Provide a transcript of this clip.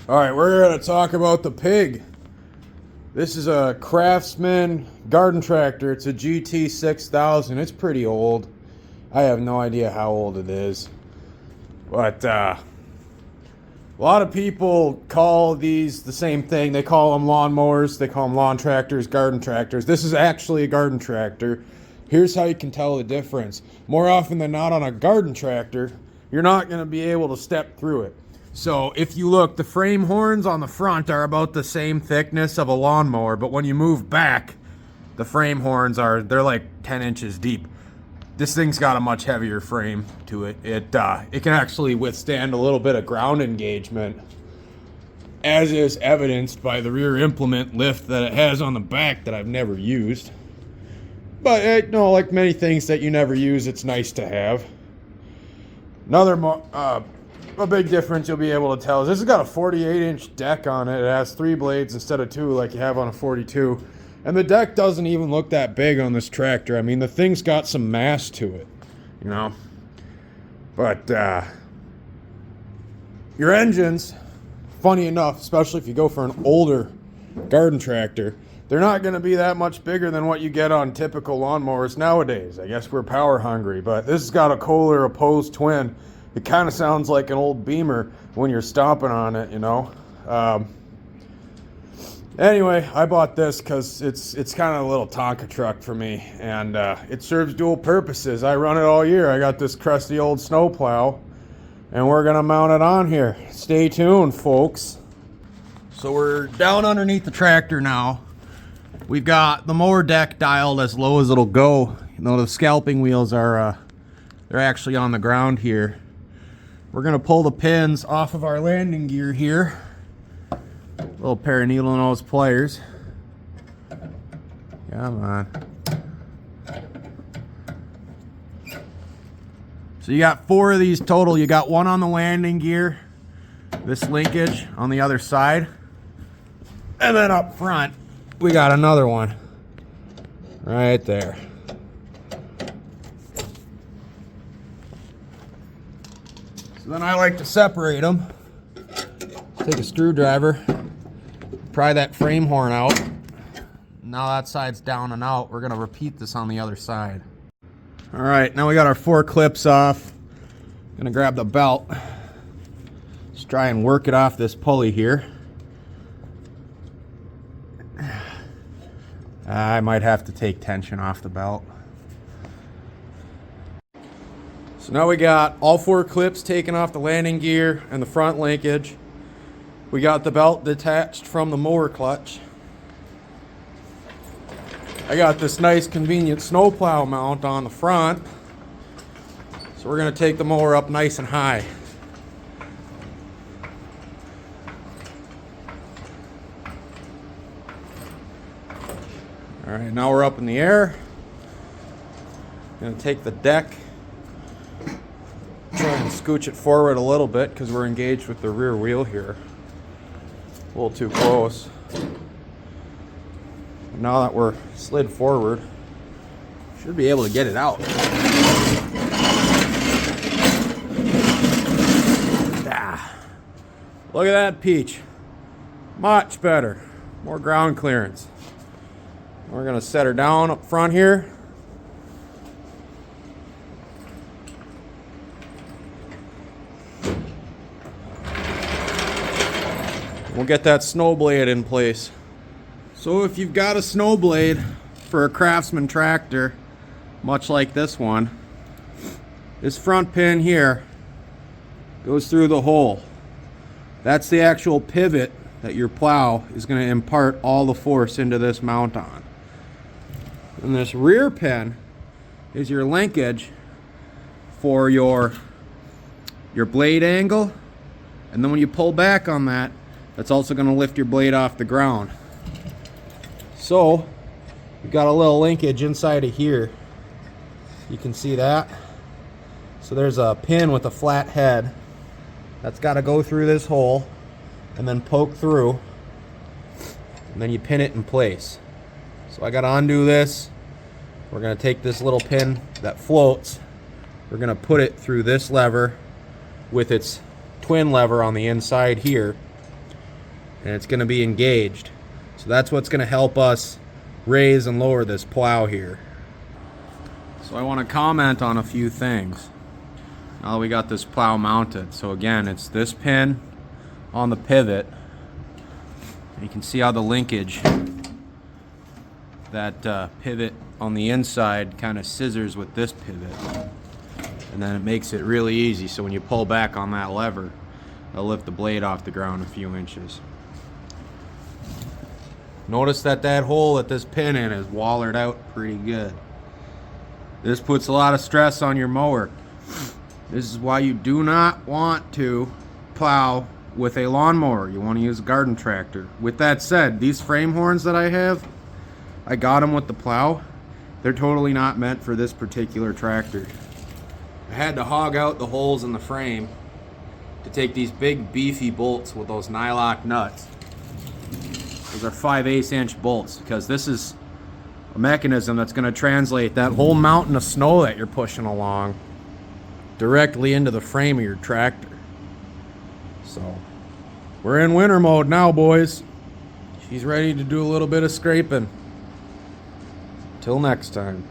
Alright, we're going to talk about the pig. This is a Craftsman garden tractor. It's a GT 6000. It's pretty old. I have no idea how old it is. But a lot of people call these the same thing. They call them lawnmowers. They call them lawn tractors, garden tractors. This is actually a garden tractor. Here's how you can tell the difference. More often than not on a garden tractor, you're not going to be able to step through it. So if you look, the frame horns on the front are about the same thickness of a lawnmower, but when you move back, the frame horns they're like 10 inches deep. This thing's got a much heavier frame to it. It can actually withstand a little bit of ground engagement, as is evidenced by the rear implement lift that it has on the back that I've never used. But like many things that you never use, it's nice to have. A big difference you'll be able to tell is this has got a 48-inch deck on it. It has 3 blades instead of 2 like you have on a 42. And the deck doesn't even look that big on this tractor. I mean, the thing's got some mass to it, you know. But your engines, funny enough, especially if you go for an older garden tractor, they're not going to be that much bigger than what you get on typical lawnmowers nowadays. I guess we're power hungry, but this has got a Kohler opposed twin. It kind of sounds like an old Beamer when you're stomping on it, you know. Anyway, I bought this because it's kind of a little Tonka truck for me, and it serves dual purposes. I run it all year. I got this crusty old snowplow, and we're going to mount it on here. Stay tuned, folks. So we're down underneath the tractor now. We've got the mower deck dialed as low as it'll go. You know, the scalping wheels are they're actually on the ground here. We're going to pull the pins off of our landing gear here. A little pair of needle nose pliers. Come on. So you got 4 of these total. You got 1 on the landing gear, this linkage on the other side, and then up front we got another one right there. So then I like to separate them. Take a screwdriver, pry that frame horn out. Now that side's down and out. We're going to repeat this on the other side. All right, now we got our 4 clips off. Going to grab the belt. Let's try and work it off this pulley here. I might have to take tension off the belt. So now we got all 4 clips taken off the landing gear and the front linkage. We got the belt detached from the mower clutch. I got this nice convenient snowplow mount on the front. So we're going to take the mower up nice and high. All right, now we're up in the air. Going to take the deck, try and scooch it forward a little bit because we're engaged with the rear wheel here. A little too close. Now that we're slid forward, should be able to get it out. Look at that peach. Much better. More ground clearance. We're going to set her down up front here. We'll get that snow blade in place. So if you've got a snow blade for a Craftsman tractor, much like this one, this front pin here goes through the hole. That's the actual pivot that your plow is going to impart all the force into this mount on. And this rear pin is your linkage for your blade angle. And then when you pull back on that, that's also going to lift your blade off the ground. So we've got a little linkage inside of here. You can see that. So there's a pin with a flat head that's got to go through this hole and then poke through, and then you pin it in place. So I got to undo this. We're going to take this little pin that floats. We're going to put it through this lever with its twin lever on the inside here. and it's going to be engaged. So that's what's going to help us raise and lower this plow here. So I want to comment on a few things. Now we got this plow mounted. So again, it's this pin on the pivot. You can see how the linkage, that pivot on the inside kind of scissors with this pivot. And then it makes it really easy. So when you pull back on that lever, it'll lift the blade off the ground a few inches. Notice that that hole that this pin in is wallered out pretty good. This puts a lot of stress on your mower. This is why you do not want to plow with a lawnmower. You want to use a garden tractor. With that said, these frame horns that I have, I got them with the plow. They're totally not meant for this particular tractor. I had to hog out the holes in the frame to take these big beefy bolts with those nylock nuts. Those are 5/8 inch bolts, because this is a mechanism that's going to translate that whole mountain of snow that you're pushing along directly into the frame of your tractor. So we're in winter mode now, boys. She's ready to do a little bit of scraping. Till next time.